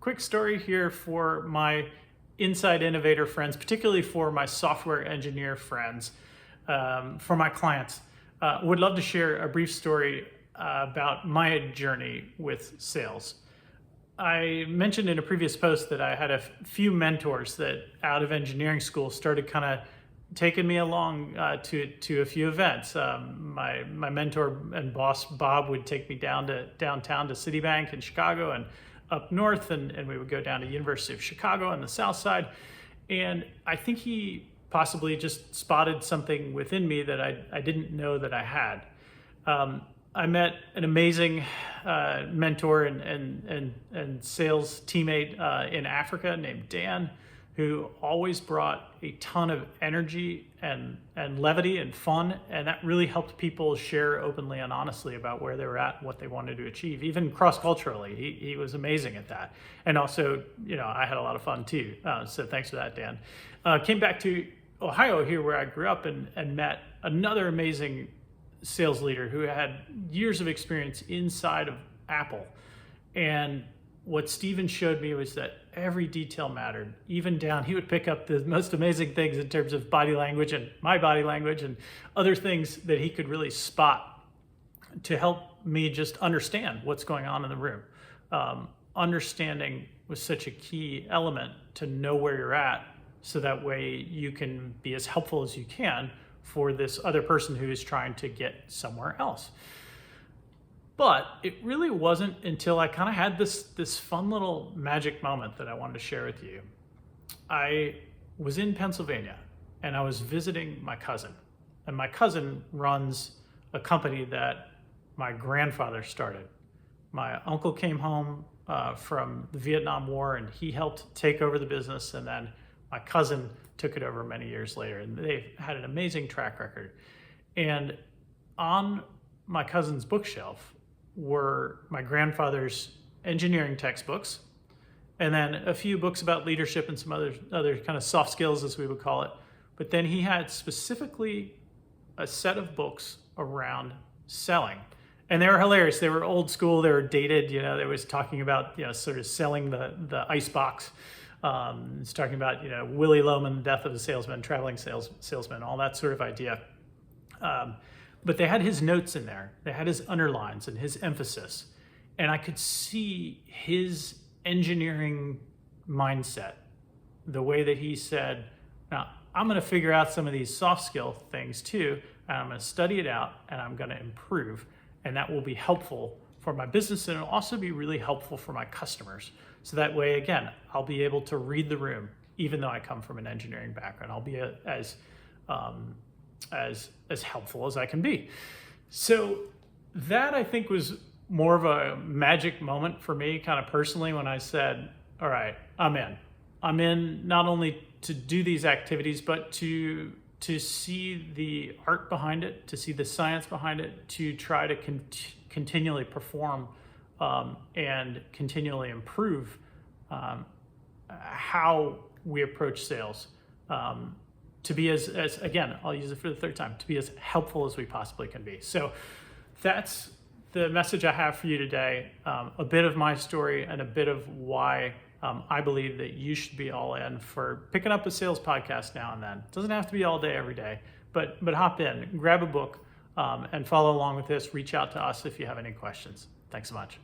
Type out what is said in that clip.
quick story here for my inside innovator friends, particularly for my software engineer friends, for my clients. Would love to share a brief story about my journey with sales. I mentioned in a previous post that I had a few mentors that out of engineering school started kind of taking me along to a few events. My mentor and boss, Bob, would take me downtown to Citibank in Chicago and up north, and we would go down to University of Chicago on the south side. And I think he possibly just spotted something within me that I didn't know that I had. I met an amazing mentor and sales teammate in Africa named Dan, who always brought a ton of energy and levity and fun, and that really helped people share openly and honestly about where they were at and what they wanted to achieve, even cross-culturally. He was amazing at that. And also, I had a lot of fun too, so thanks for that, Dan. Came back to Ohio here where I grew up and met another amazing sales leader who had years of experience inside of Apple. And what Steven showed me was that every detail mattered, even down. He would pick up the most amazing things in terms of body language and my body language and other things that he could really spot to help me just understand what's going on in the room. Understanding was such a key element to know where you're at, so that way you can be as helpful as you can for this other person who is trying to get somewhere else. But it really wasn't until I kind of had this fun little magic moment that I wanted to share with you. I was in Pennsylvania and I was visiting my cousin. And my cousin runs a company that my grandfather started. My uncle came home from the Vietnam War and he helped take over the business, and then my cousin took it over many years later, and they've had an amazing track record. And on my cousin's bookshelf were my grandfather's engineering textbooks, and then a few books about leadership and some other kind of soft skills, as we would call it. But then he had specifically a set of books around selling. And they were hilarious. They were old school, they were dated, they was talking about, sort of selling the ice box. It's talking about, Willy Loman, the death of a salesman, traveling salesman, all that sort of idea. But they had his notes in there. They had his underlines and his emphasis. And I could see his engineering mindset, the way that he said, now I'm going to figure out some of these soft skill things too, and I'm going to study it out and I'm going to improve. And that will be helpful for my business, and it'll also be really helpful for my customers. So that way, again, I'll be able to read the room, even though I come from an engineering background. I'll be as helpful as I can be. So that, I think, was more of a magic moment for me, kind of personally, when I said, all right, I'm in. I'm in not only to do these activities, but to see the art behind it, to see the science behind it, to try to continually perform and continually improve how we approach sales. To be as again, I'll use it for the third time, to be as helpful as we possibly can be. So that's the message I have for you today. A bit of my story and a bit of why I believe that you should be all in for picking up a sales podcast now and then. It doesn't have to be all day, every day, but hop in, grab a book, and follow along with this. Reach out to us if you have any questions. Thanks so much.